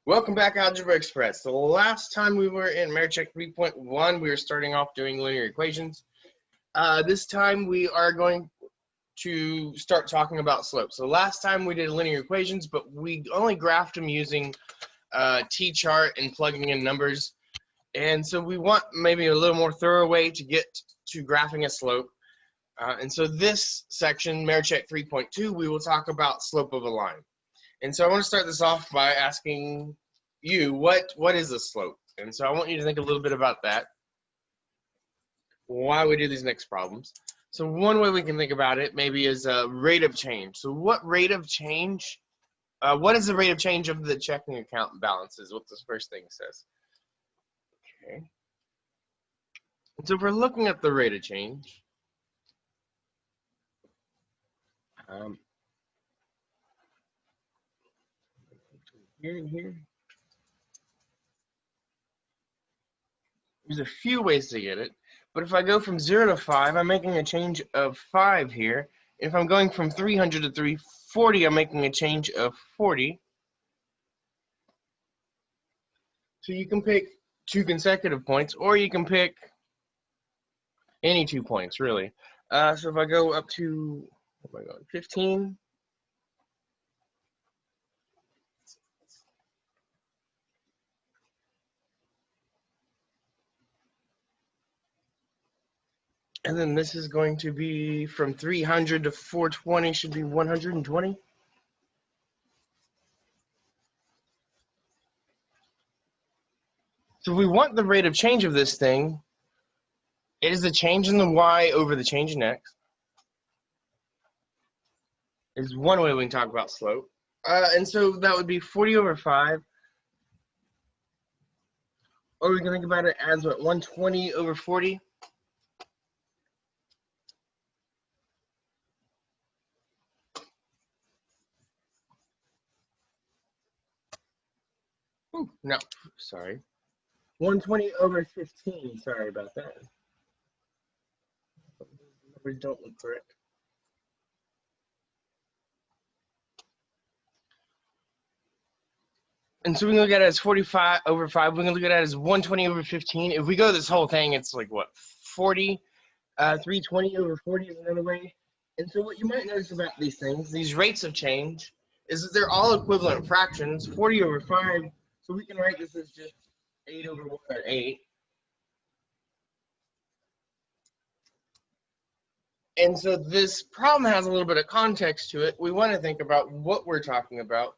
Welcome back, Algebra Express. The last time we were in Marecek 3.1, we were starting off doing linear equations. This time we are going to start talking about slopes. So last time we did linear equations, but we only graphed them using T-chart and plugging in numbers. And so we want maybe a little more thorough way to get to graphing a slope. And so this section, Marecek 3.2, we will talk about slope of a line. And so I want to start this off by asking you, what is a slope? And so I want you to think a little bit about that, why we do these next problems. So one way we can think about it maybe is a rate of change. So what rate of change, what is the rate of change of the checking account balance is what this first thing says. Okay. So if we're looking at the rate of change, here and here, there's a few ways to get it, but if I go from 0 to 5, I'm making a change of 5 here. If I'm going from 300 to 340, I'm making a change of 40. So you can pick two consecutive points, or you can pick any 2 points, really. So if I go up to, oh my God, 15, and then this is going to be from 300 to 420, should be 120. So we want the rate of change of this thing. It is the change in the y over the change in x. Is one way we can talk about slope. And so that would be 40 over 5. Or we can think about it as what, 120 over 40. Ooh, no, sorry. 120 over 15. Sorry about that. Numbers don't look correct. And so we can look at it as 45 over 5. We can look at it as 120 over 15. If we go this whole thing, it's like what, 40? 320 over 40 is another way. And so what you might notice about these things, these rates of change, is that they're all equivalent fractions. 40 over 5. So we can write this as just 8 over 1, or 8. And so this problem has a little bit of context to it. We want to think about what we're talking about.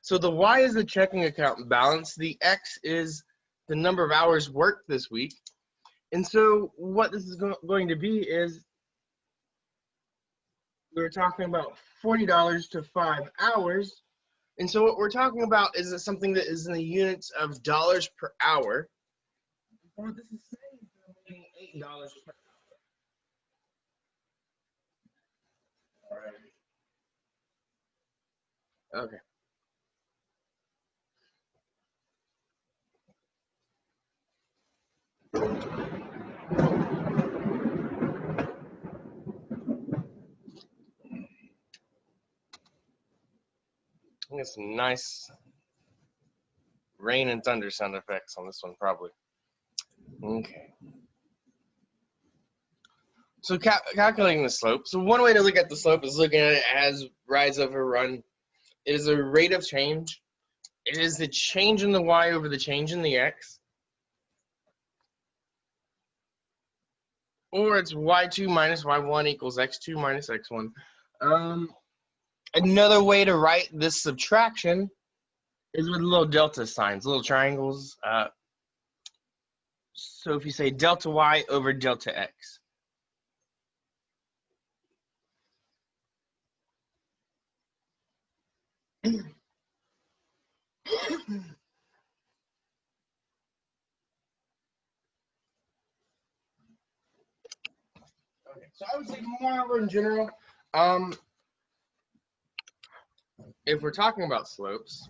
So the y is the checking account balance. The x is the number of hours worked this week. And so what this is going to be is we're talking about $40 to 5 hours. And so what we're talking about is something that is in the units of dollars per hour. What this is saying is $8 per hour. All right. Okay. I get some nice rain and thunder sound effects on this one, probably. Okay. So calculating the slope. So one way to look at the slope is looking at it as rise over run. It is a rate of change. It is the change in the y over the change in the x. Or it's y2 minus y1 equals x2 minus x1. Another way to write this subtraction is with little delta signs, little triangles. So if you say delta y over delta x. Okay, so I would say more in general, if we're talking about slopes,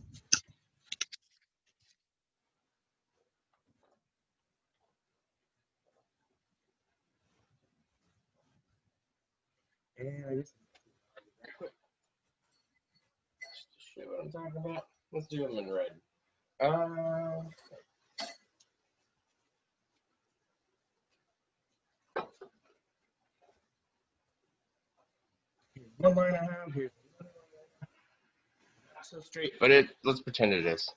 and I just to show what I'm talking about. Let's do them in red. Here's one line I have. Here's not so straight, but let's pretend it is.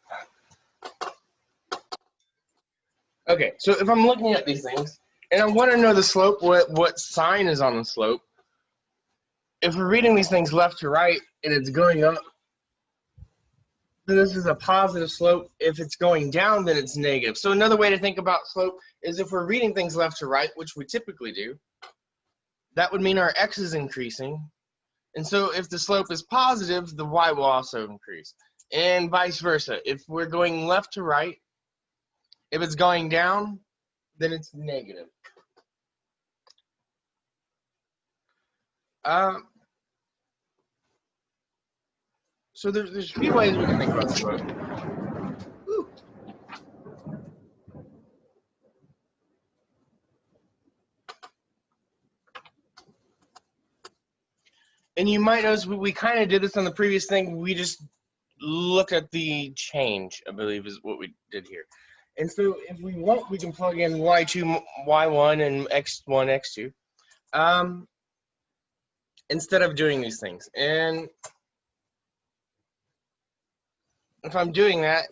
Okay, so if I'm looking at these things and I want to know the slope, what sign is on the slope, if we're reading these things left to right and it's going up, then this is a positive slope. If it's going down, then it's negative. So another way to think about slope is if we're reading things left to right, which we typically do, that would mean our x is increasing. And so if the slope is positive, the y will also increase. And vice versa. If we're going left to right, if it's going down, then it's negative. So there's a few ways we can think about slope. Ooh. And you might notice we kind of did this on the previous thing. We just look at the change, I believe, is what we did here. And so if we want, we can plug in y2, y1, and x1, x2, instead of doing these things. And if I'm doing that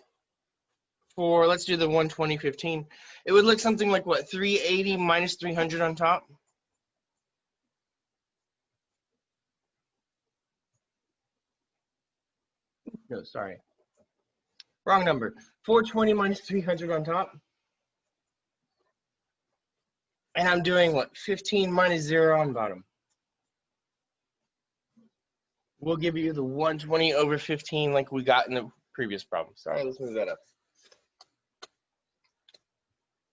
for, let's do the 120, 15, it would look something like, what, 380 minus 300 on top? No, sorry. Wrong number. 420 minus 300 on top. And I'm doing, what, 15 minus 0 on bottom. We'll give you the 120 over 15 like we got in the previous problem. Sorry, let's move that up.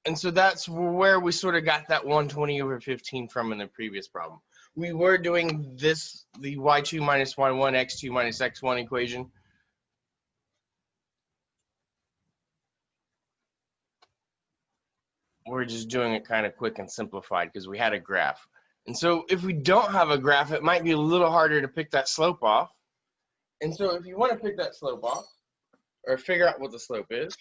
And so that's where we sort of got that 120 over 15 from in the previous problem. We were doing this, the y2 minus y1, x2 minus x1 equation. We're just doing it kind of quick and simplified because we had a graph. And so if we don't have a graph, it might be a little harder to pick that slope off. And so if you want to pick that slope off, or figure out what the slope is,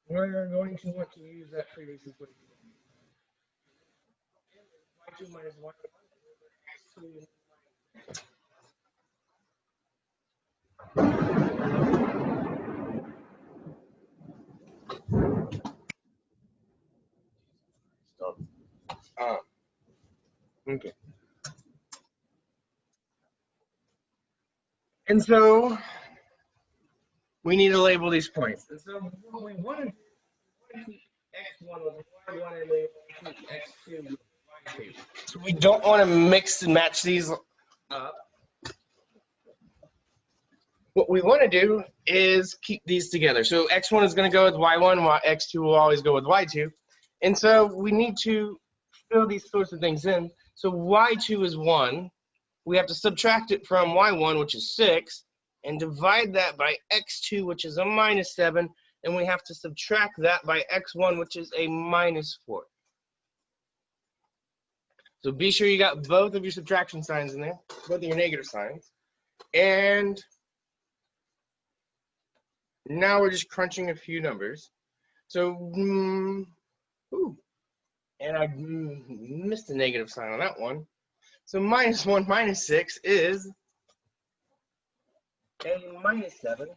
we're going to want to use that previous equation. Y2 minus y1 x2 okay. And so we need to label these points. And so what we want to do is keep x1 with y1 and we want to keep x2 with y2. So we don't want to mix and match these up. What we want to do is keep these together. So x1 is going to go with y1, while x2 will always go with y2. And so we need to fill these sorts of things in. So y2 is 1. We have to subtract it from y1, which is 6, and divide that by x2, which is a minus 7, and we have to subtract that by x1, which is a minus 4. So be sure you got both of your subtraction signs in there, both of your negative signs. And now we're just crunching a few numbers. So, and I missed a negative sign on that one. So minus 1 minus 6 is a minus 7.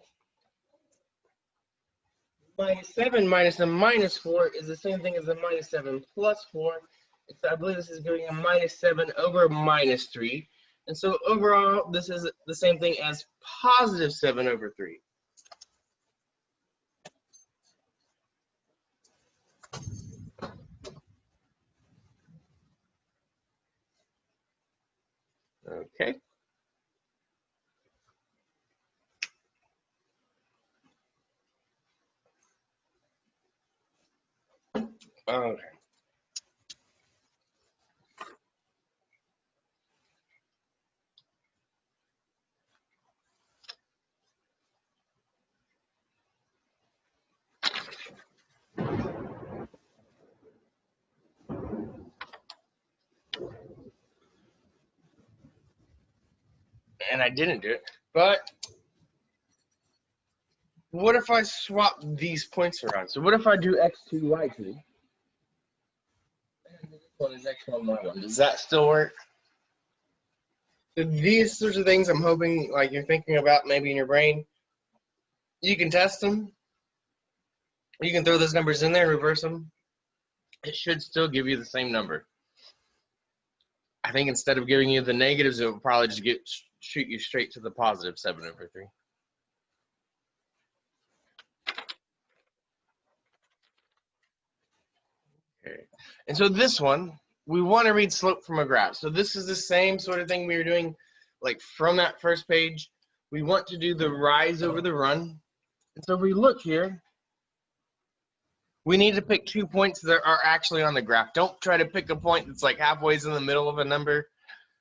Minus 7 minus a minus 4 is the same thing as a minus 7 plus 4. So I believe this is giving a minus 7 over minus 3. And so overall, this is the same thing as positive 7 over 3. Okay. Okay. and I didn't do it, but what if I swap these points around? So what if I do x2, y2? And this one is x1, y1. Does that still work? So these sorts of things I'm hoping like you're thinking about maybe in your brain. You can test them. You can throw those numbers in there and reverse them. It should still give you the same number. I think instead of giving you the negatives, it will probably just shoot you straight to the positive 7/3. Okay. And so this one, we want to read slope from a graph. So this is the same sort of thing we were doing like from that first page. We want to do the rise over the run. And so if we look here, we need to pick 2 points that are actually on the graph. Don't try to pick a point that's like halfway in the middle of a number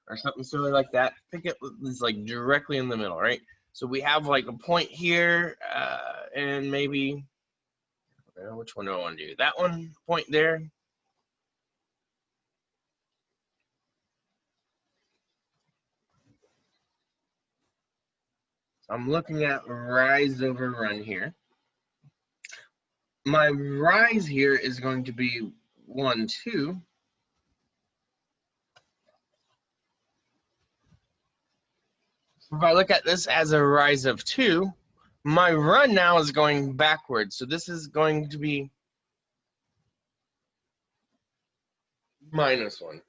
or something silly like that. Pick it that's like directly in the middle, right? So we have like a point here, and maybe, which one do I want to do? That one, point there. So I'm looking at rise over run here. My rise here is going to be 1, 2. If I look at this as a rise of 2, my run now is going backwards. So this is going to be -1.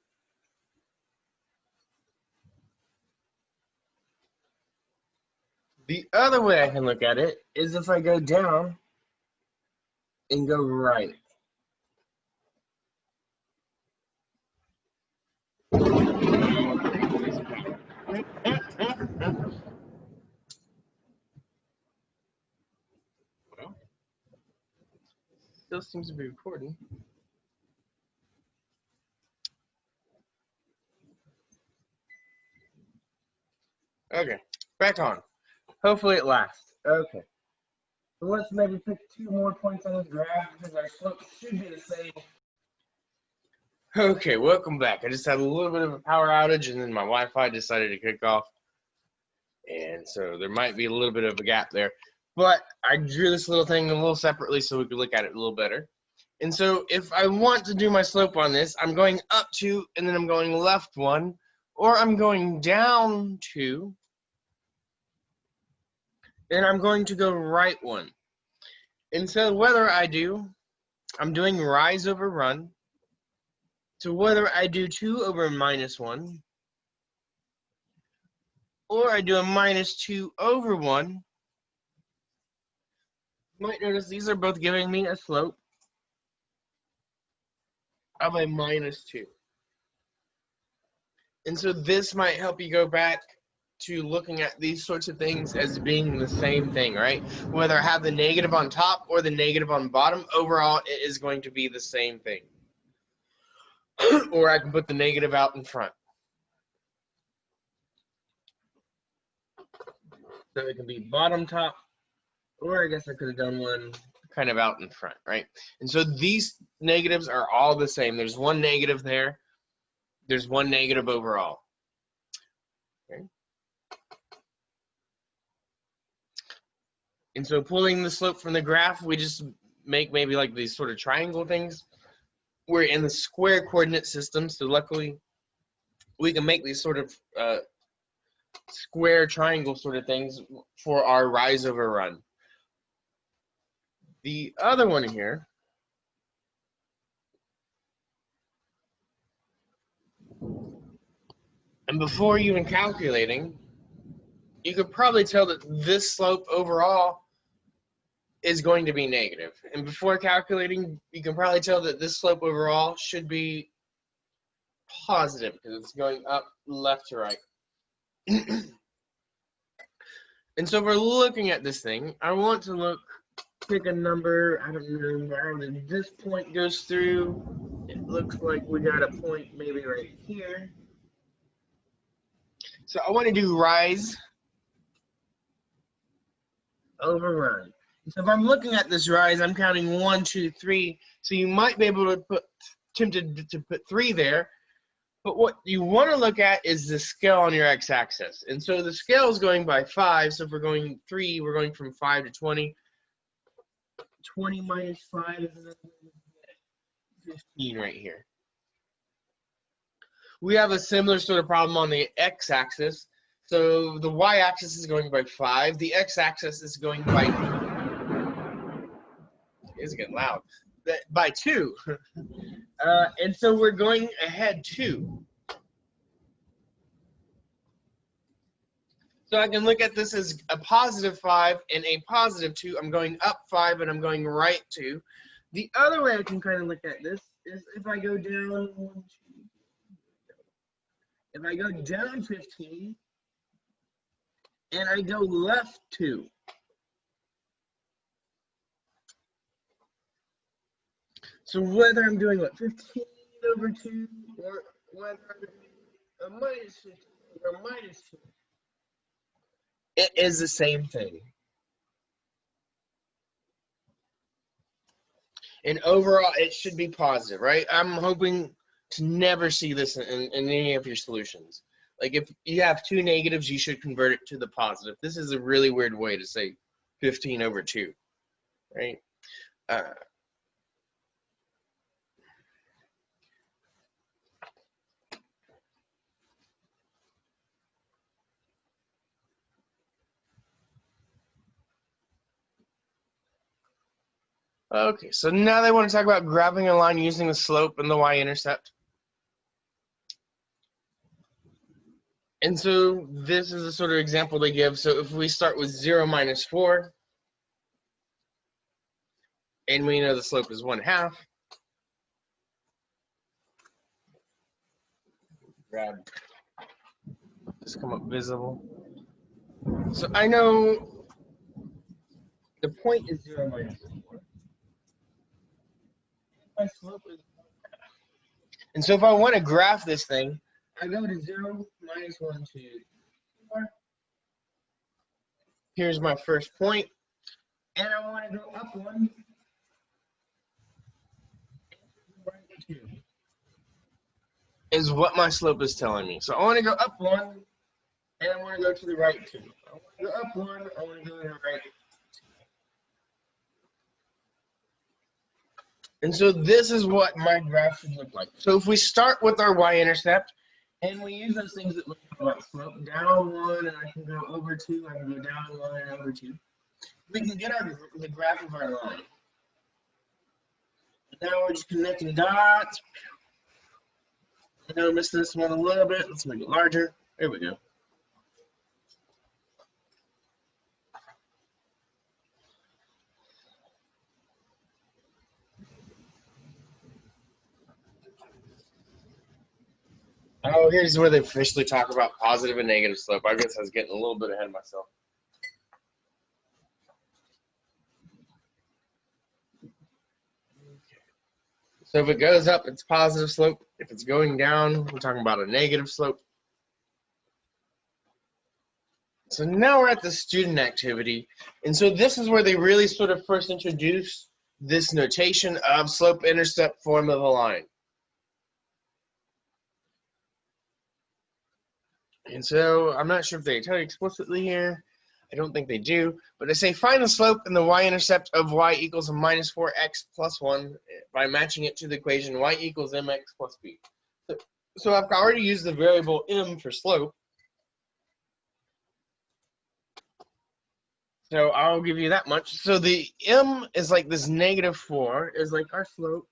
The other way I can look at it is if I go down and go right. Well, still seems to be recording. Okay, back on. Hopefully it lasts. Okay. So let's maybe pick 2 more points on this graph because our slope should be the same. Okay, welcome back. I just had a little bit of a power outage and then my Wi-Fi decided to kick off. And so there might be a little bit of a gap there. But I drew this little thing a little separately so we could look at it a little better. And so if I want to do my slope on this, I'm going up 2 and then I'm going left 1, or I'm going down 2. And I'm going to go right 1. And so whether I'm doing rise over run, so whether I do 2 over -1, or I do a -2 over 1, you might notice these are both giving me a slope of a -2. And so this might help you go back to looking at these sorts of things as being the same thing, right? Whether I have the negative on top or the negative on bottom, overall it is going to be the same thing. Or I can put the negative out in front. So it can be bottom, top, or I guess I could have done one kind of out in front, right? And so these negatives are all the same. There's one negative there. There's one negative overall. Okay. And so pulling the slope from the graph, we just make maybe like these sort of triangle things. We're in the square coordinate system, so luckily we can make these sort of square triangle sort of things for our rise over run. The other one here, and before even calculating, you could probably tell that this slope overall is going to be negative. And before calculating, you can probably tell that this slope overall should be positive because it's going up left to right. And so if we're looking at this thing, I want to pick a number. I don't know where this point goes through. It looks like we got a point maybe right here. So I want to do rise over run. So if I'm looking at this rise, I'm counting 1, 2, 3. So you might be able to tempted to put 3 there, But what you want to look at is the scale on your x-axis. And so the scale is going by 5. So if we're going 3, we're going from 5 to 20. 20 minus 5 is 15 right here. We have a similar sort of problem on the x-axis. So the y-axis is going by 5. The x-axis is going by, it's getting loud, by 2. And so we're going ahead 2. So I can look at this as a positive 5 and a positive 2. I'm going up 5 and I'm going right 2. The other way I can kind of look at this is if I go down 1, 2, if I go down 15 and I go left 2. So whether I'm doing what, 15 over 2 or whether I'm doing a minus 15 or minus 2, it is the same thing. And overall, it should be positive, right? I'm hoping to never see this in any of your solutions. Like if you have 2 negatives, you should convert it to the positive. This is a really weird way to say 15 over 2, right? Okay, so now they want to talk about graphing a line using the slope and the y-intercept. And so this is a sort of example they give. So if we start with 0 minus 4, and we know the slope is 1/2, grab this, come up visible. So I know the point is 0 minus 4. My slope is 1/2. And so if I want to graph this thing, I go to 0 minus 1, 2, 4. Here's my first point, and I want to go up 1, right 2. Is what my slope is telling me. So I want to go up 1, and I want to go to the right 2. I want to go up 1, I want to go to the right 2. And so this is what my graph should look like. So if we start with our y-intercept, and we use those things that we know about slope, down 1, and I can go over 2, I can go down 1 and over 2. We can get the graph of our line. Now we're just connecting dots. I know I missed this one a little bit. Let's make it larger. There we go. Oh, here's where they officially talk about positive and negative slope. I guess I was getting a little bit ahead of myself. So if it goes up, it's positive slope. If it's going down, we're talking about a negative slope. So now we're at the student activity. And so this is where they really sort of first introduce this notation of slope-intercept form of a line. And so I'm not sure if they tell you explicitly here. I don't think they do. But they say find the slope and the y-intercept of y equals a minus 4x plus 1 by matching it to the equation y equals mx plus b. So I've already used the variable m for slope. So I'll give you that much. So the m is like this negative 4 is like our slope.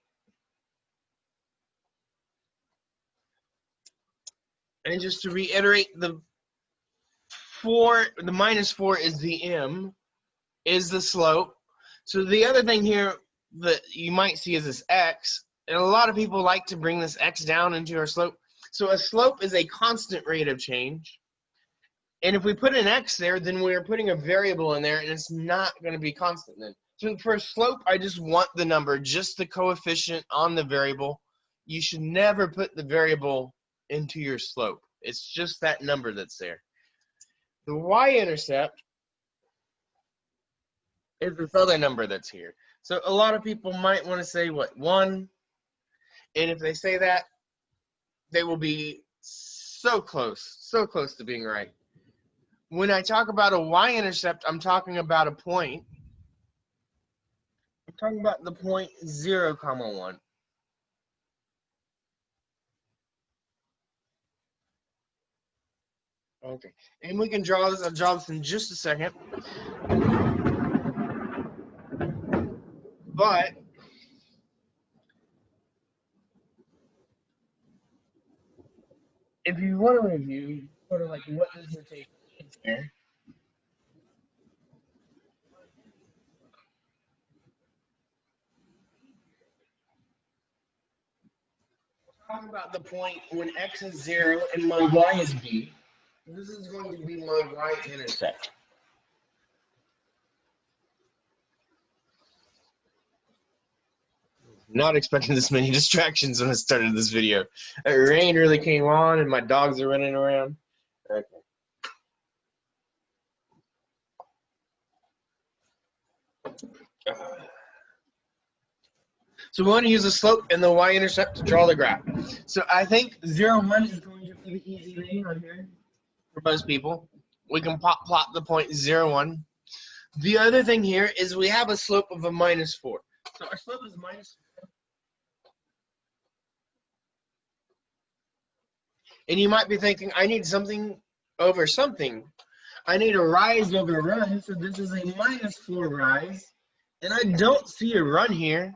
And just to reiterate, the minus 4 is the m, is the slope. So the other thing here that you might see is this x. And a lot of people like to bring this x down into our slope. So a slope is a constant rate of change. And if we put an x there, then we're putting a variable in there, and it's not going to be constant then. So for a slope, I just want the number, just the coefficient on the variable. You should never put the variable into your slope. It's just that number that's there. The y-intercept is this other number that's here. So a lot of people might want to say, what, 1? And if they say that, they will be so close to being right. When I talk about a y-intercept, I'm talking about a point. I'm talking about the point 0, 1. Okay, and we can draw this. I'll draw this in just a second. But if you want to review sort of like what does it take here, talk about the point when x is 0 and my y is b. This is going to be my y-intercept. Not expecting this many distractions when I started this video. Rain really came on and my dogs are running around. Okay. So we want to use the slope and the y-intercept to draw the graph. So I think 0, 1 is going to be the easy thing on here for most people. We can plot the point 0, 1. The other thing here is we have a slope of a -4. So our slope is -4. And you might be thinking, I need something over something. I need a rise over run, so this is a -4 rise. And I don't see a run here.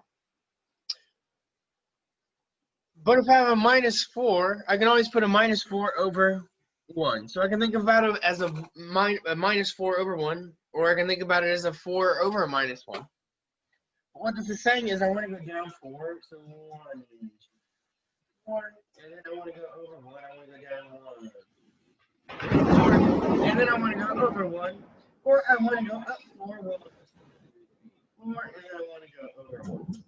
But if I have a -4, I can always put a -4 over 1. So I can think about it as a -4 over 1, or I can think about it as a 4 over a -1. What this is saying is I want to go down 4, so 1, 2, 4, and then I want to go over 1, I want to go down 1, 4, and then I want to go over 1, or I want to go up 4, 1, 4, and then I want to go over 1.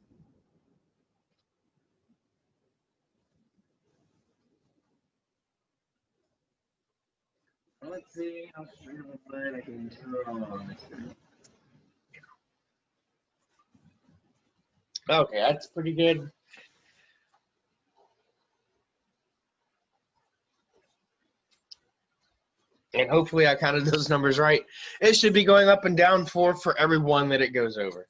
Let's see how straight of a line I can draw on this thing. Okay, that's pretty good. And hopefully I counted those numbers right. It should be going up and down 4 for every one that it goes over.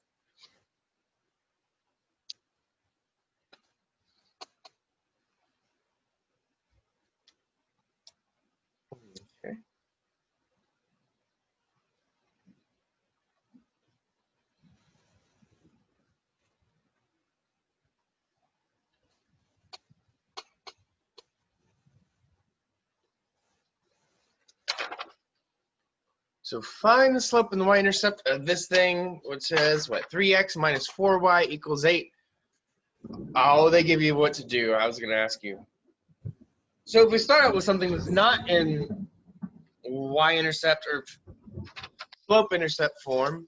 Okay. So find the slope and the y-intercept of this thing, which says, what, 3x minus 4y equals 8. Oh, they give you what to do. I was going to ask you. So if we start out with something that's not in y-intercept or slope-intercept form,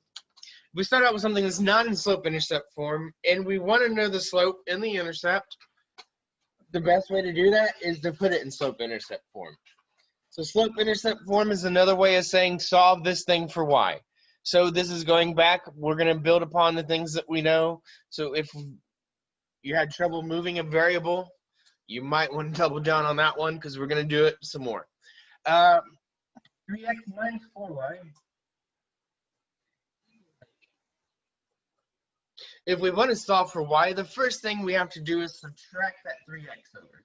we start out with something that's not in slope-intercept form, and we want to know the slope and the intercept, the best way to do that is to put it in slope-intercept form. So slope-intercept form is another way of saying solve this thing for y. So this is going back. We're going to build upon the things that we know. So if you had trouble moving a variable, you might want to double down on that one because we're going to do it some more. 3x minus 4y. If we want to solve for y, the first thing we have to do is subtract that 3x over.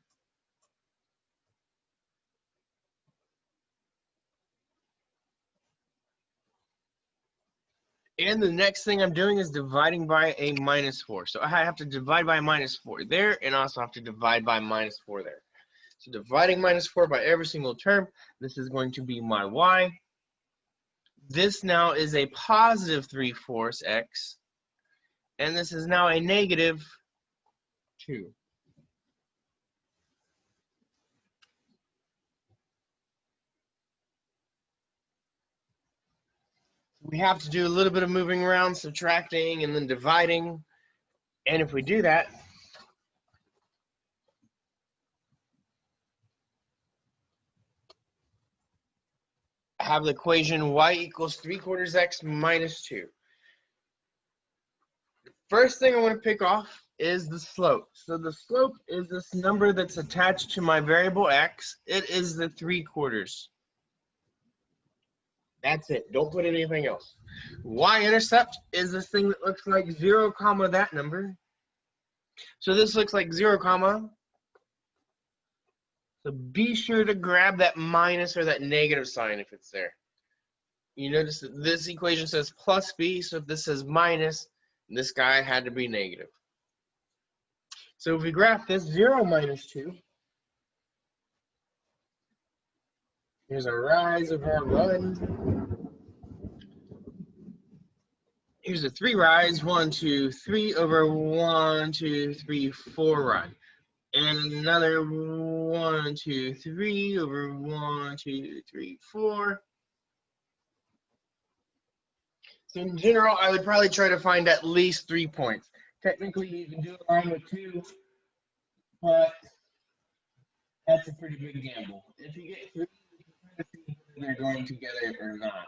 And the next thing I'm doing is dividing by a -4. So I have to divide by a -4 there, and also have to divide by -4 there. So dividing -4 by every single term, this is going to be my y. This now is a positive 3/4 x, and this is now a negative 2. We have to do a little bit of moving around, subtracting, and then dividing. And if we do that, I have the equation y equals 3/4 x minus 2. First thing I want to pick off is the slope. So the slope is this number that's attached to my variable x. It is the 3/4. That's it. Don't put anything else. Y-intercept is this thing that looks like 0, comma that number. So this looks like 0, comma. So be sure to grab that minus or that negative sign if it's there. You notice that this equation says plus b, so if this says minus, this guy had to be negative. So if we graph this, 0 minus 2, here's a rise over a run. Here's a 3 rise, 1, 2, 3 over 1, 2, 3, 4 run. And another 1, 2, 3 over 1, 2, 3, 4. So in general, I would probably try to find at least 3 points. Technically, you can do a line with 2, but that's a pretty big gamble. If you get 3, you can kind of see whether they're going together or not.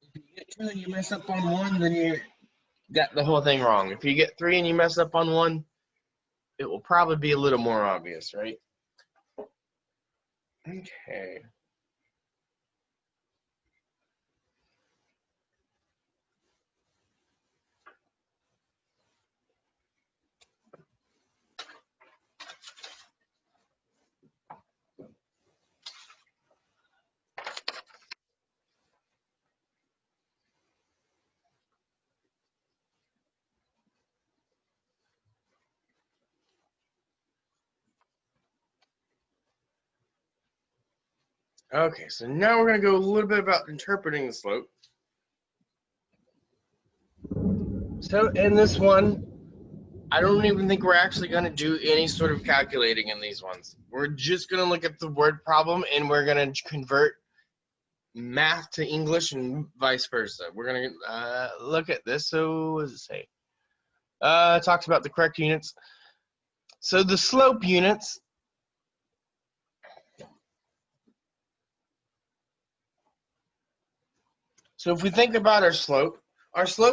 If you get 2 and you mess up on 1, then you got the whole thing wrong. If you get 3 and you mess up on 1, it will probably be a little more obvious, right? Okay. Okay, so now we're going to go a little bit about interpreting the slope. So in this one, I don't even think we're actually going to do any sort of calculating in these ones. We're just going to look at the word problem and we're going to convert math to English and vice versa. We're going to look at this. So what does it say? It talks about the correct units. So the slope units, so if we think about our slope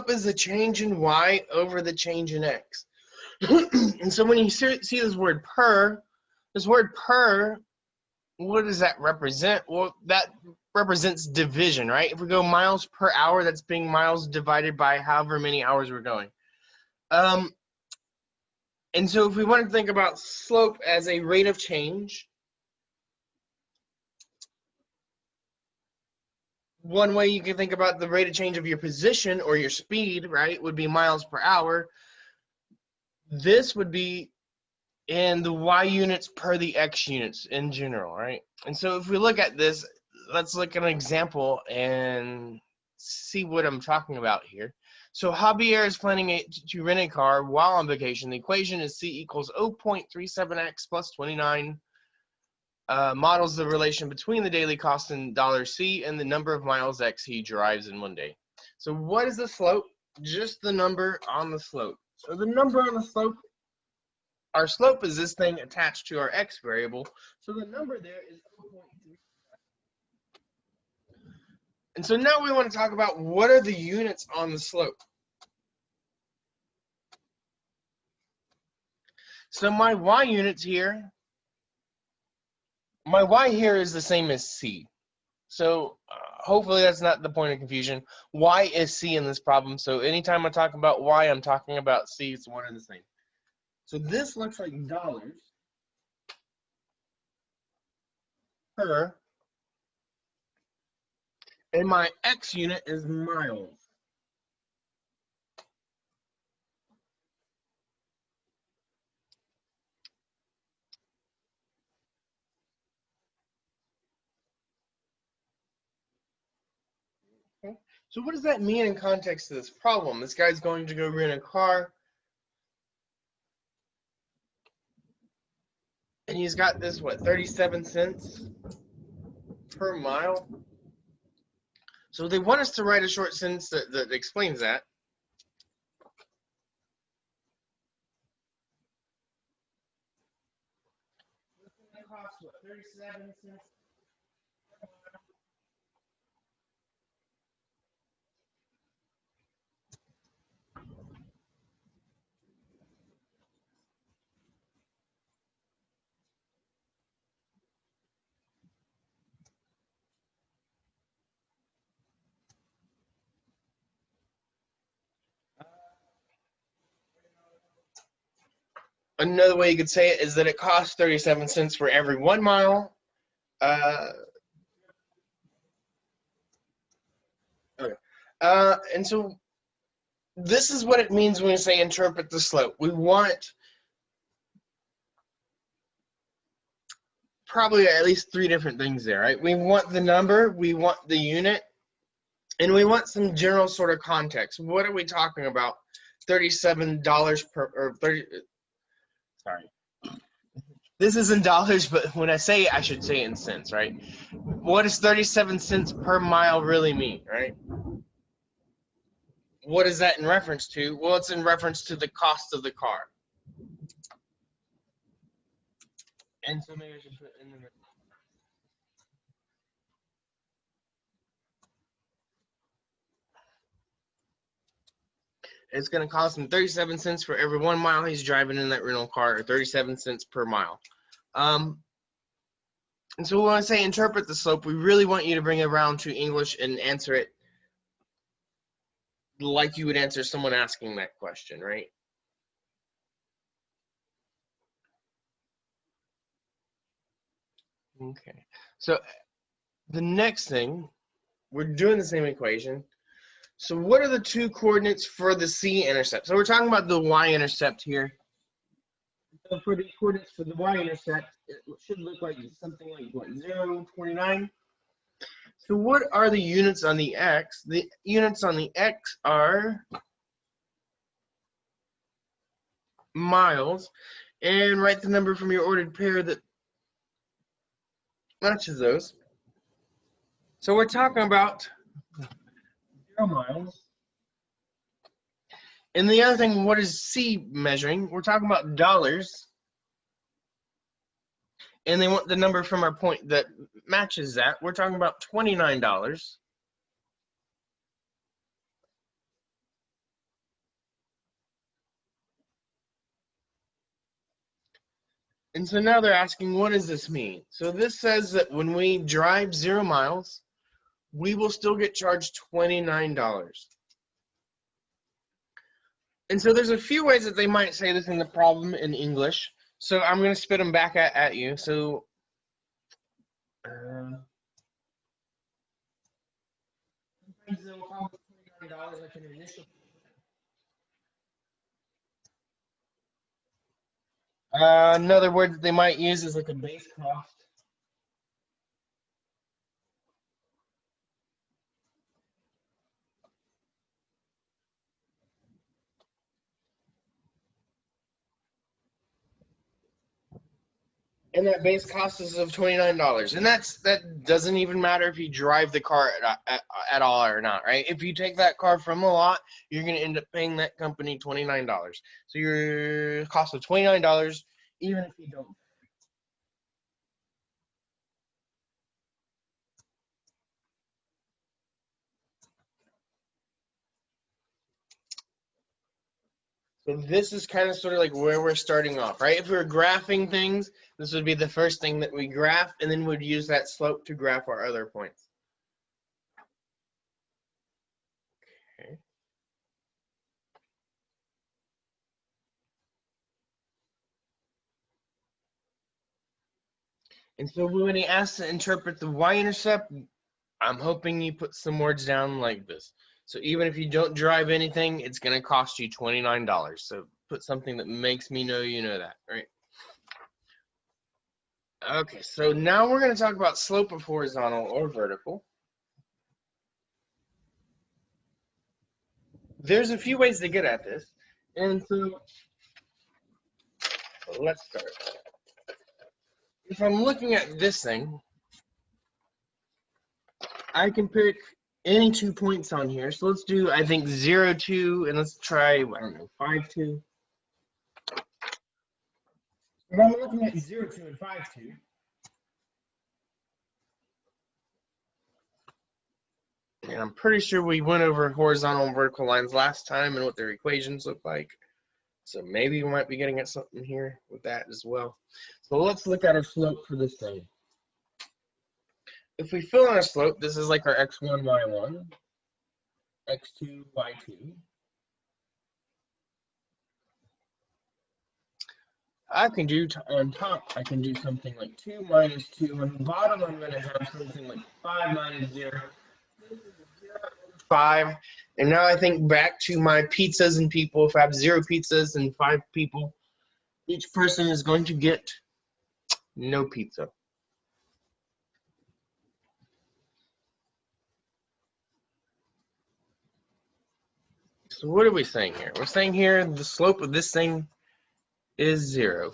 is the change in y over the change in x. And so when you see this word per, what does that represent? Well, that represents division, right? If we go miles per hour, that's being miles divided by however many hours we're going. And so if we want to think about slope as a rate of change, one way you can think about the rate of change of your position or your speed, right, would be miles per hour. This would be in the y units per the x units in general, right? And so if we look at this, let's look at an example and see what I'm talking about here. So Javier is planning to rent a car while on vacation. The equation is C equals 0.37x plus 29. Models the relation between the daily cost in $C and the number of miles x he drives in one day. So what is the slope? Just the number on the slope. So the number on the slope, our slope is this thing attached to our x variable. So the number there is 0.3. And so now we want to talk about what are the units on the slope. So my y units here, my y here is the same as c. So hopefully that's not the point of confusion. Y is c in this problem. So anytime I talk about y, I'm talking about c. It's one and the same. So this looks like dollars per, and my x unit is miles. Okay. So what does that mean in context of this problem? This guy's going to go rent a car, and he's got this, what, 37 cents per mile? So they want us to write a short sentence that explains that. Cost, what, 37 cents? another way you could say it is that it costs 37 cents for every 1 mile. Okay. And so this is what it means when we say interpret the slope. We want probably at least 3 different things there, right? We want the number, we want the unit, and we want some general sort of context. What are we talking about? $37 per, or 30, sorry. This is in dollars, but when I say it, I should say it in cents, right? What does 37 cents per mile really mean, right? What is that in reference to? Well, it's in reference to the cost of the car. And so maybe I should put in the... It's going to cost him 37 cents for every 1 mile he's driving in that rental car, or 37 cents per mile. And so when I say interpret the slope, we really want you to bring it around to English and answer it like you would answer someone asking that question, right? Okay. So the next thing, we're doing the same equation. So what are the 2 coordinates for the c-intercept? So we're talking about the y-intercept here. So for the coordinates for the y-intercept, it should look like something like what, 0, 29. So what are the units on the x? The units on the x are miles, and write the number from your ordered pair that matches those. So we're talking about 0 miles. And the other thing, what is C measuring? We're talking about dollars. And they want the number from our point that matches that. We're talking about $29. And so now they're asking, what does this mean? So this says that when we drive 0 miles, we will still get charged $29. And so there's a few ways that they might say this in the problem in English. So I'm going to spit them back at you. So another word that they might use is like a base cost. And that base cost is of $29. And that doesn't even matter if you drive the car at all or not, right? If you take that car from a lot, you're going to end up paying that company $29. So your cost of $29, even if you don't. So this is kind of sort of like where we're starting off, right? If we were graphing things, this would be the first thing that we graph, and then we'd use that slope to graph our other points. Okay. And so when he asks to interpret the y-intercept, I'm hoping you put some words down like this. So even if you don't drive anything, it's going to cost you $29. So put something that makes me know you know that, right? Okay, so now we're going to talk about slope of horizontal or vertical. There's a few ways to get at this. And so let's start. If I'm looking at this thing, I can pick any 2 points on here. So let's do, I think, 0, 2, and let's try, I don't know, 5, 2. If I'm looking at 0, 2, and 5, 2, and I'm pretty sure we went over horizontal and vertical lines last time and what their equations look like. So maybe we might be getting at something here with that as well. So let's look at our slope for this thing. If we fill in a slope, this is like our x1, y1, x2, y2. I can do on top, I can do something like 2 minus 2. On the bottom, I'm going to have something like 5 minus 0. 5. And now I think back to my pizzas and people. If I have 0 pizzas and 5 people, each person is going to get no pizza. So what are we saying here? We're saying here the slope of this thing is 0.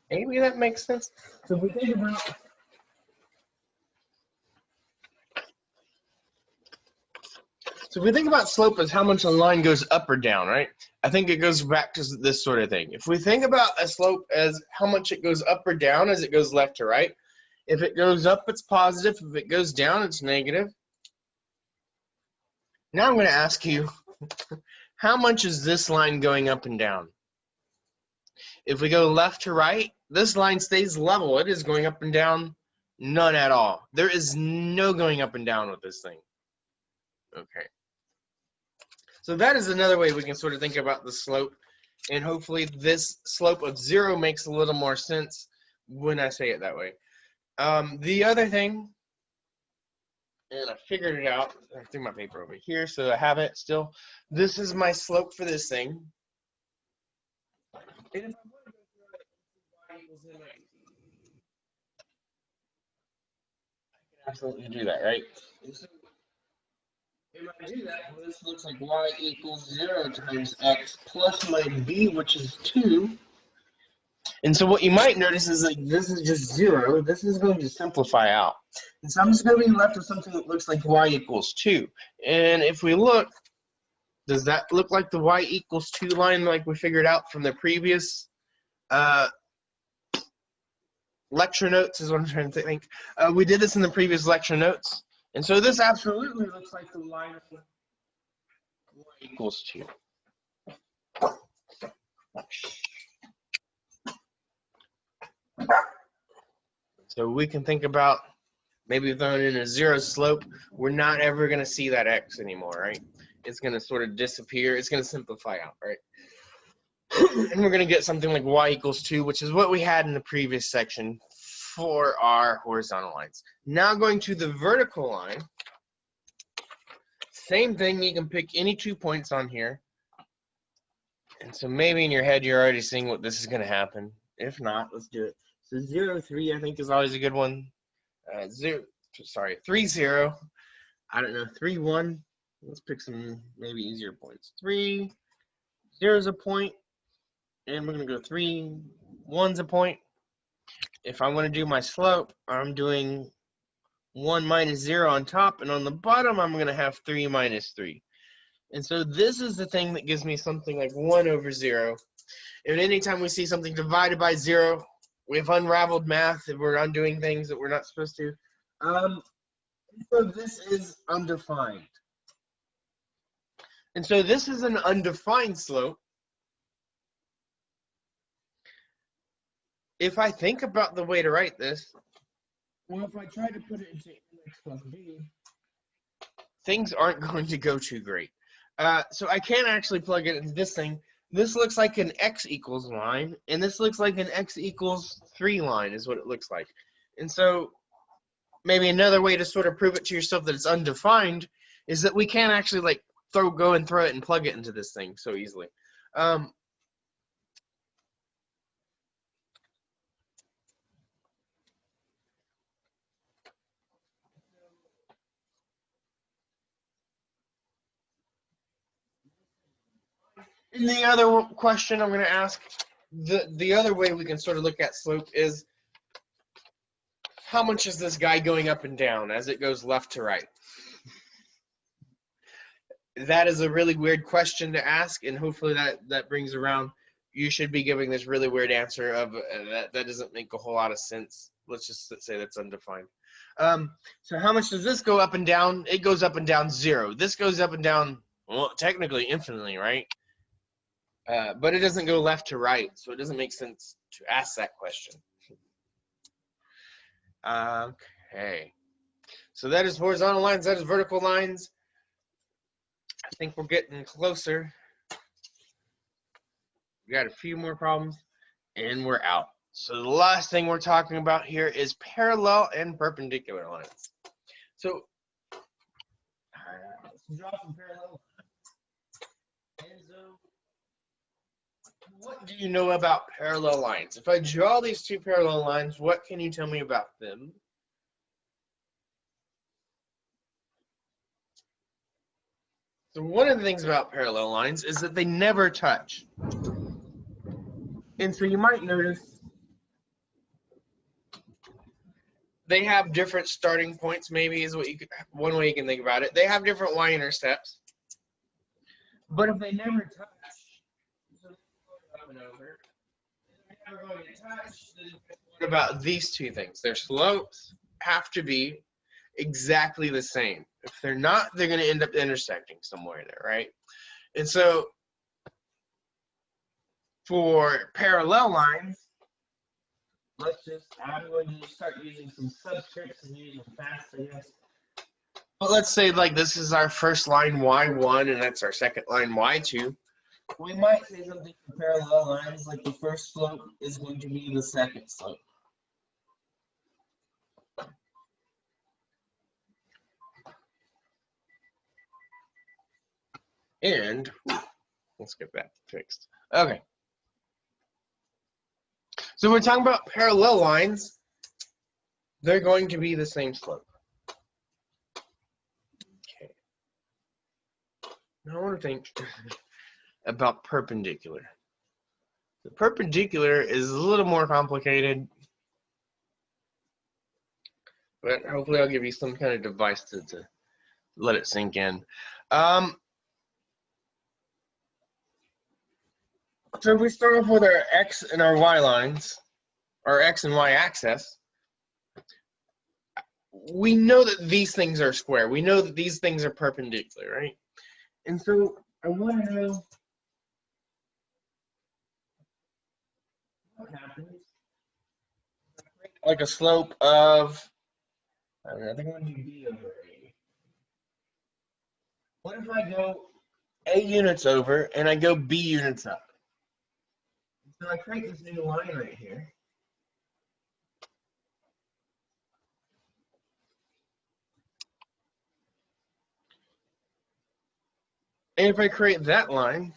Maybe that makes sense. So if we think about slope as how much a line goes up or down, right? I think it goes back to this sort of thing. If we think about a slope as how much it goes up or down as it goes left to right, if it goes up, it's positive. If it goes down, it's negative. Now I'm going to ask you, how much is this line going up and down? If we go left to right, this line stays level. It is going up and down, none at all. There is no going up and down with this thing. Okay. So that is another way we can sort of think about the slope. And hopefully this slope of 0 makes a little more sense when I say it that way. The other thing, and I figured it out, I threw my paper over here so I have it still. This is my slope for this thing. And if I want to go through it, y equals mx. I can absolutely do that, right? And so if I do that, well, this looks like y equals 0 times x plus my b, which is 2. And so what you might notice is like this is just 0. This is going to simplify out. And so I'm just going to be left with something that looks like y equals 2. And if we look, does that look like the y equals 2 line like we figured out from the previous lecture notes is what I'm trying to think. We did this in the previous lecture notes. And so this absolutely looks like the line of y equals 2. So we can think about maybe throwing in a 0 slope. We're not ever going to see that x anymore, right? It's going to sort of disappear. It's going to simplify out, right? And we're going to get something like y equals 2, which is what we had in the previous section for our horizontal lines. Now going to the vertical line. Same thing, you can pick any 2 points on here. And so maybe in your head you're already seeing what this is going to happen. If not, let's do it. So 0, 3 I think is always a good one. 3, 0. I don't know, 3, 1. Let's pick some maybe easier points. 3, 0 is a point. And we're going to go 3, 1's a point. If I want to do my slope, I'm doing 1 minus 0 on top. And on the bottom, I'm going to have 3 minus 3. And so this is the thing that gives me something like 1 over 0. And anytime we see something divided by 0, we've unraveled math and we're undoing things that we're not supposed to. So this is undefined. And so this is an undefined slope. If I think about the way to write this, well, if I try to put it into mx plus b, things aren't going to go too great. So I can't actually plug it into this thing. This looks like an x equals line, and this looks like an x equals 3 line is what it looks like. And so maybe another way to sort of prove it to yourself that it's undefined is that we can't actually like go and throw it and plug it into this thing so easily. And the other question I'm going to ask, the other way we can sort of look at slope is how much is this guy going up and down as it goes left to right? That is a really weird question to ask, and hopefully that brings around, you should be giving this really weird answer of that doesn't make a whole lot of sense. Let's just say that's undefined. So how much does this go up and down? It goes up and down 0. This goes up and down, well, technically infinitely, right? But it doesn't go left to right, so it doesn't make sense to ask that question. Okay. So that is horizontal lines, that is vertical lines. I think we're getting closer. We got a few more problems, and we're out. So the last thing we're talking about here is parallel and perpendicular lines. So let's draw some parallel lines. And so, what do you know about parallel lines? If I draw these two parallel lines, what can you tell me about them? So one of the things about parallel lines is that they never touch. And so you might notice they have different starting points, maybe is what you could, one way you can think about it. They have different y-intercepts. But if they never touch, so up and over, they're never going to touch, then what about these two things? Their slopes have to be exactly the same. If they're not, they're going to end up intersecting somewhere there, right? And so for parallel lines, I'm going to start using some subscripts and using them fast, I guess. But let's say like this is our first line y1 and that's our second line y2. We might say something for parallel lines like the first slope is going to be the second slope. And let's get that fixed. Okay. So we're talking about parallel lines. They're going to be the same slope. Okay. Now I want to think about perpendicular. The perpendicular is a little more complicated, but hopefully I'll give you some kind of device to let it sink in. So if we start off with our x and our y lines, our x and y axis, we know that these things are square. We know that these things are perpendicular, right? And so I want to know what happens. Like a slope of, I think I'm going to do b over a. What if I go a units over and I go b units up? So I create this new line right here. And if I create that line,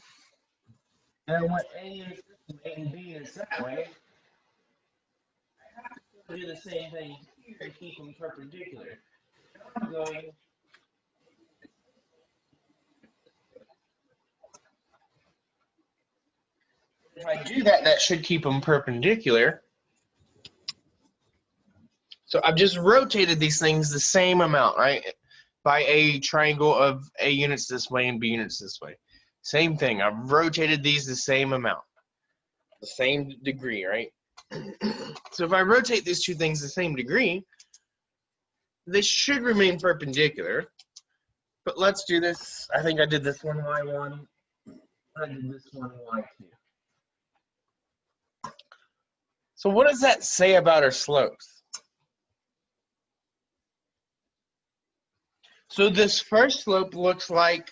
and I want a units this way and b units that way, I have to do the same thing here to keep them perpendicular. I'm going if I do that, that should keep them perpendicular. So I've just rotated these things the same amount, right? By a triangle of a units this way and b units this way. Same thing. I've rotated these the same amount, the same degree, right? So if I rotate these two things the same degree, they should remain perpendicular. But let's do this. I think I did this one y1. I did this one y2. So what does that say about our slopes? So this first slope looks like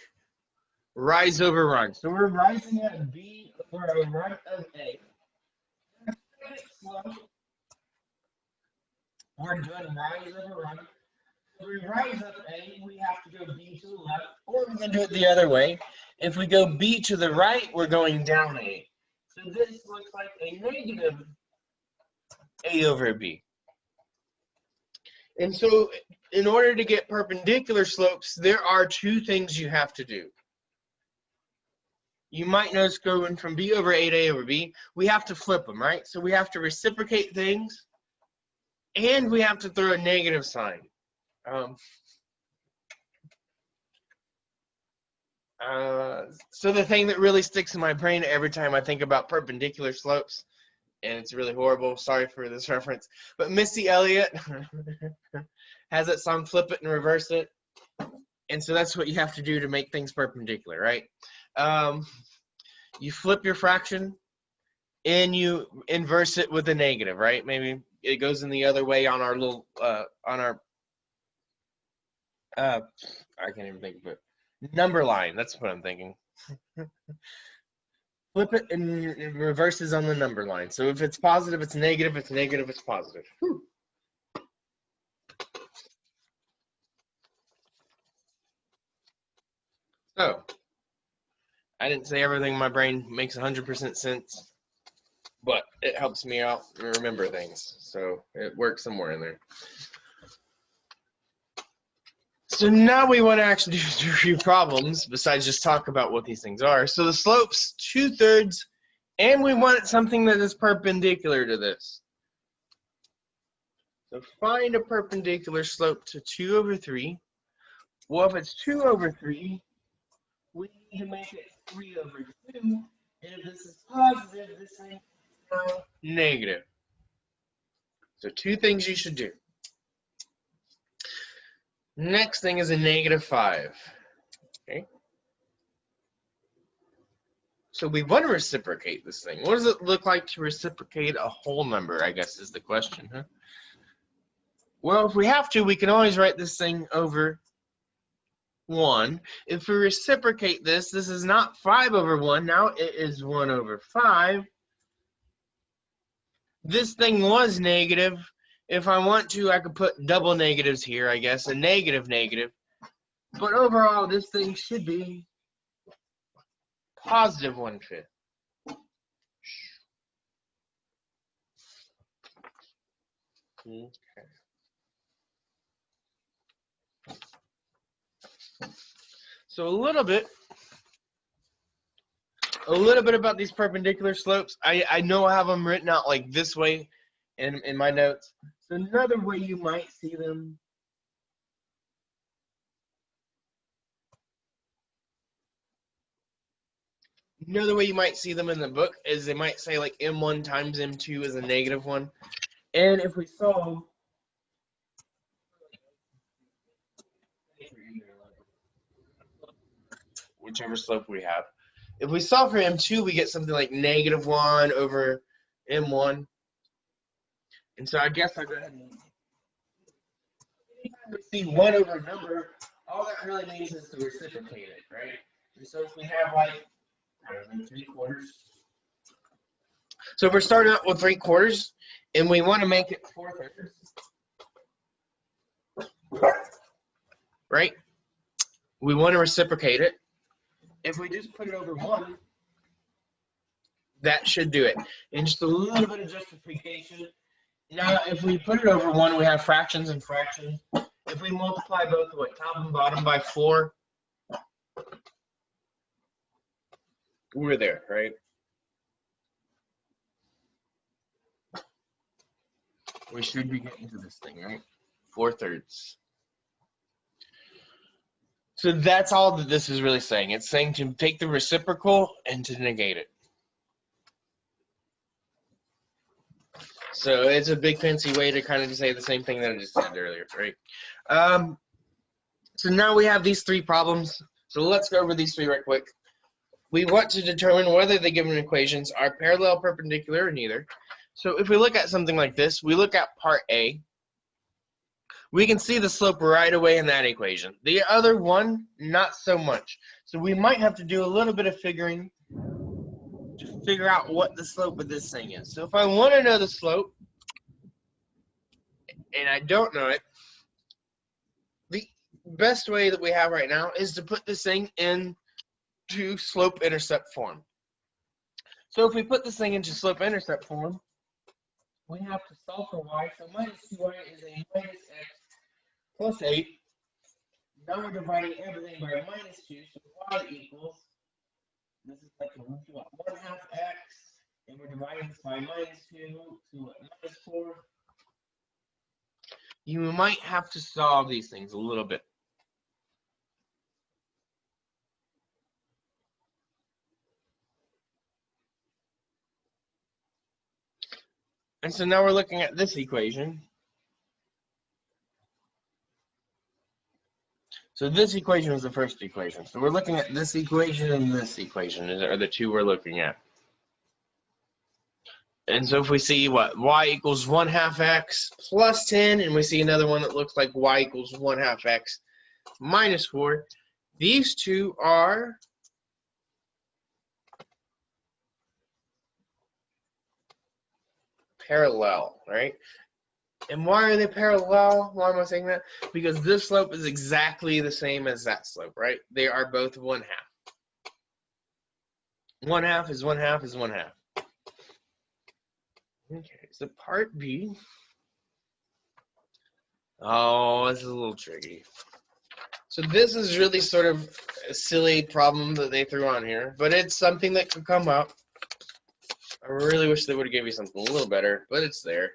rise over run. So we're rising at b over a run of a. The second slope, we're doing rise over run. If we rise up a, we have to go b to the left, or we can do it the other way. If we go b to the right, we're going down a. So this looks like a negative a over b. And so in order to get perpendicular slopes, there are two things you have to do. You might notice going from b over a to a over b, we have to flip them, right? So we have to reciprocate things, and we have to throw a negative sign. So the thing that really sticks in my brain every time I think about perpendicular slopes, and it's really horrible, sorry for this reference, but Missy Elliott has that song, Flip It and Reverse It. And so that's what you have to do to make things perpendicular, right? You flip your fraction and you inverse it with a negative, right? Maybe it goes in the other way on our little, I can't even think of it. number line. That's what I'm thinking. Flip it and it reverses on the number line. So if it's positive, it's negative. If it's negative, it's positive. Whew. So I didn't say everything in my brain makes 100% sense, but it helps me out and remember things. So it works somewhere in there. So now we want to actually do a few problems besides just talk about what these things are. So the slope's 2/3, and we want something that is perpendicular to this. So find a perpendicular slope to 2/3. Well, if it's 2/3, we need to make it 3/2. And if this is positive, this thing is now negative. So two things you should do. Next thing is a -5. Okay. So we want to reciprocate this thing. What does it look like to reciprocate a whole number, I guess is the question, huh? Well, if we have to, we can always write this thing over 1. If we reciprocate this, this is not 5/1. Now it is 1/5. This thing was negative. If I want to, I could put double negatives here, I guess, a negative. But overall, this thing should be positive 1/5. Okay. So a little bit about these perpendicular slopes. I know I have them written out like this way in my notes. So another way you might see them in the book is they might say like M1 times M2 is a -1. And if we solve whichever slope we have, if we solve for M2, we get something like -1/M1. And so I guess I'll go ahead and anytime we see 1 over a number, all that really means is to reciprocate it, right? And so if we have like, I don't know, 3/4. So if we're starting out with 3/4 and we want to make it 4/3, right? We want to reciprocate it. If we just put it over 1, that should do it. And just a little bit of justification. Now, if we put it over 1, we have fractions and fractions. If we multiply both what, top and bottom by 4, we're there, right? We should be getting to this thing, right? 4/3. So that's all that this is really saying. It's saying to take the reciprocal and to negate it. So it's a big fancy way to kind of say the same thing that I just said earlier, right? So now we have these 3 problems. So let's go over these 3 right quick. We want to determine whether the given equations are parallel, perpendicular, or neither. So if we look at something like this, we look at part A. We can see the slope right away in that equation. The other one, not so much. So we might have to do a little bit of figuring to figure out what the slope of this thing is. So if I want to know the slope, and I don't know it, the best way that we have right now is to put this thing into slope-intercept form. So if we put this thing into slope-intercept form, we have to solve for y. So -2y is a -x plus 8. Now we're dividing everything by -2, so y equals, this is like 1/2 x, and we're dividing this by -2 to -4. You might have to solve these things a little bit. And so now we're looking at this equation. So this equation is the first equation. So we're looking at this equation and this equation are the 2 we're looking at. And so if we see what, y equals 1/2 x plus 10, and we see another one that looks like y equals 1/2 x minus 4, These two are parallel, right? And why are they parallel? Why am I saying that? Because this slope is exactly the same as that slope, right? They are both 1/2. 1/2 is 1/2 is 1/2. Okay, so part B. Oh, this is a little tricky. So this is really sort of a silly problem that they threw on here, but it's something that could come up. I really wish they would have given you something a little better, but it's there.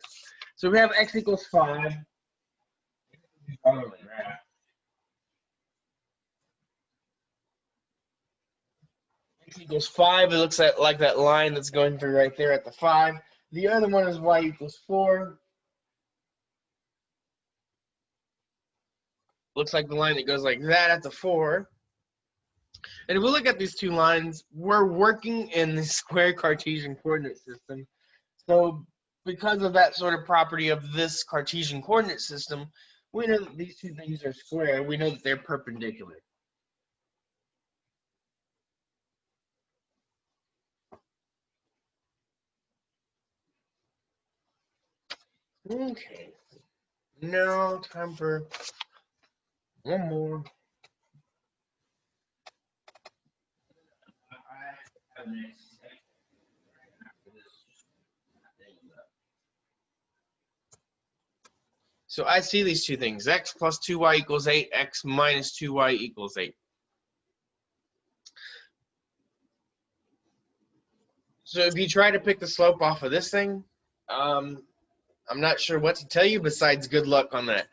So we have x equals 5. X equals 5. It looks like that line that's going through right there at the 5. The other one is y equals 4. Looks like the line that goes like that at the 4. And if we look at these two lines, we're working in the square Cartesian coordinate system. So because of that sort of property of this Cartesian coordinate system, we know that these two things are square. We know that they're perpendicular. Okay. Now time for one more. So I see these two things, x plus 2y equals 8, x minus 2y equals 8. So if you try to pick the slope off of this thing, I'm not sure what to tell you besides good luck on that.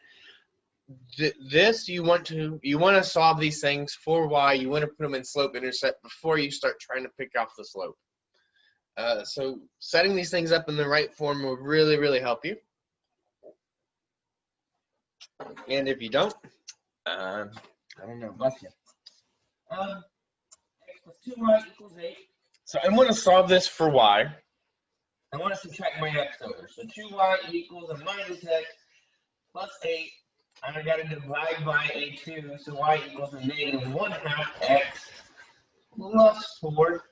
This you want to solve these things for y. You want to put them in slope intercept before you start trying to pick off the slope. So setting these things up in the right form will really, really help you. And if you don't, I don't know, bless you. X plus 2y equals 8. So I want to solve this for y. I want to subtract my x over. So 2y equals a minus x plus 8. And I got to divide by a 2. So y equals a negative 1/2 x plus 4.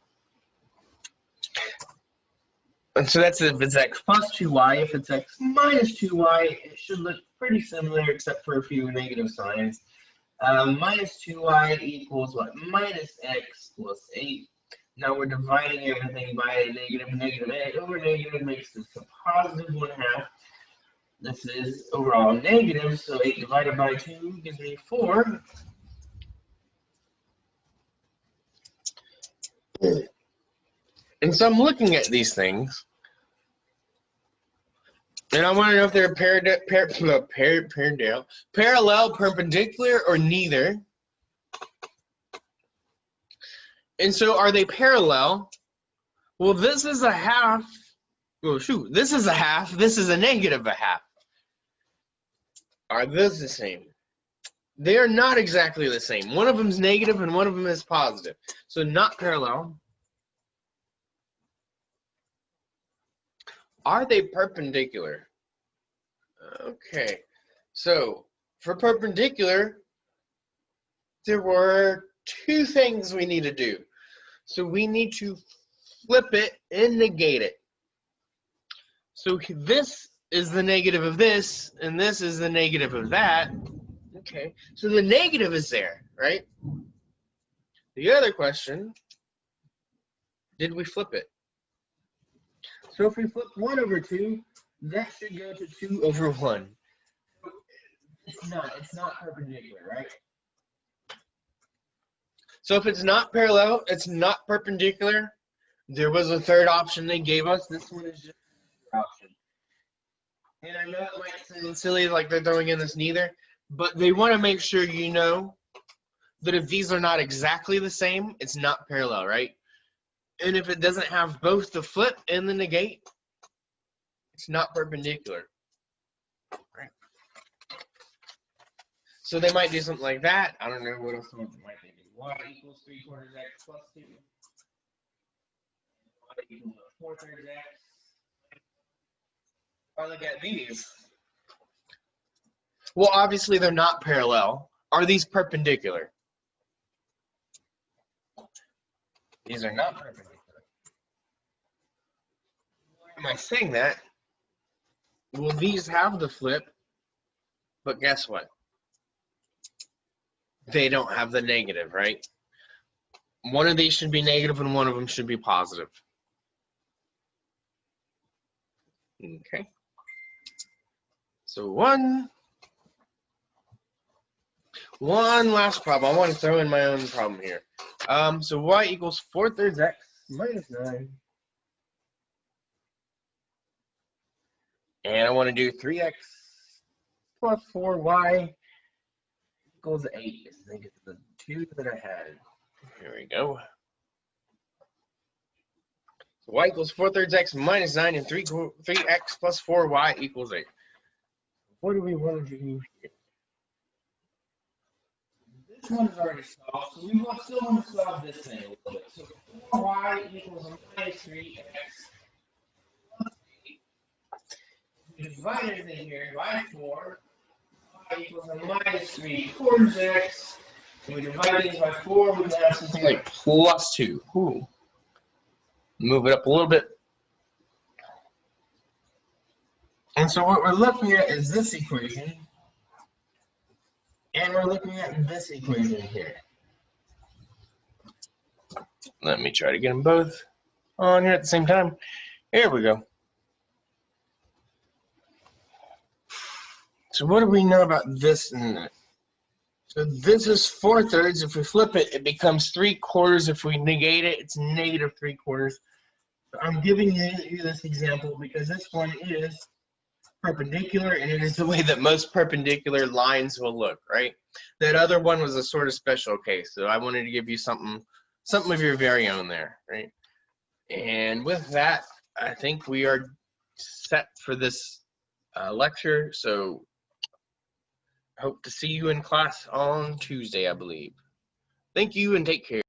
And so that's if it's x plus 2y. If it's x minus 2y, it should look pretty similar except for a few negative signs. Minus 2y equals what? Minus x plus 8. Now we're dividing everything by a negative. Negative 8 over negative makes this a positive 1/2. This is overall negative, so 8 divided by 2 gives me 4. And so I'm looking at these things, and I want to know if they're parallel, perpendicular, or neither. And so are they parallel? Well, this is a half. Well, shoot, this is a half. This is a negative a half. Are those the same? They are not exactly the same. One of them is negative and one of them is positive. So not parallel. Are they perpendicular? Okay. So for perpendicular, there were two things we need to do. So we need to flip it and negate it. So this is the negative of this, and this is the negative of that. Okay, so the negative is there, right? The other question, did we flip it? So if we flip 1 over 2, that should go to 2 over 1. It's not perpendicular, right? So if it's not parallel, it's not perpendicular. There was a third option they gave us. This one is just an option. And I know it might sound silly, like they're throwing in this neither, but they want to make sure you know that if these are not exactly the same, it's not parallel, right? And if it doesn't have both the flip and the negate, it's not perpendicular. Right. So they might do something like that. I don't know what else they might do. Y equals 3/4 x plus 2. Y equals 4/3 x. If I look at these, well, obviously they're not parallel. Are these perpendicular? These are not perpendicular. Why am I saying that? Well, these have the flip, but guess what? They don't have the negative, right? One of these should be negative and one of them should be positive. Okay. So one last problem. I want to throw in my own problem here. So y equals 4/3 x minus 9. And I want to do 3x plus 4y equals 8. I think it's the 2 that I had. Here we go. So y equals 4/3 x minus 9 and 3x plus 4y equals 8. What do we want to do here? This one is already solved, so we still want to solve this thing a little bit. So 4y equals minus 3x plus 8. We divide everything here by 4. Y equals a minus 3/4 x. And we divide these by 4, we can have something like plus 2. Ooh. Move it up a little bit. And so what we're looking at is this equation. And we're looking at this equation here. Let me try to get them both on here at the same time. Here we go. So what do we know about this and that? So this is 4/3. If we flip it, it becomes 3/4. If we negate it, it's negative 3/4. So I'm giving you this example because this one is perpendicular, and it is the way that most perpendicular lines will look, right? That other one was a sort of special case, so I wanted to give you something of your very own there, right? And with that, I think we are set for this lecture. So I hope to see you in class on Tuesday, I believe. Thank you and take care.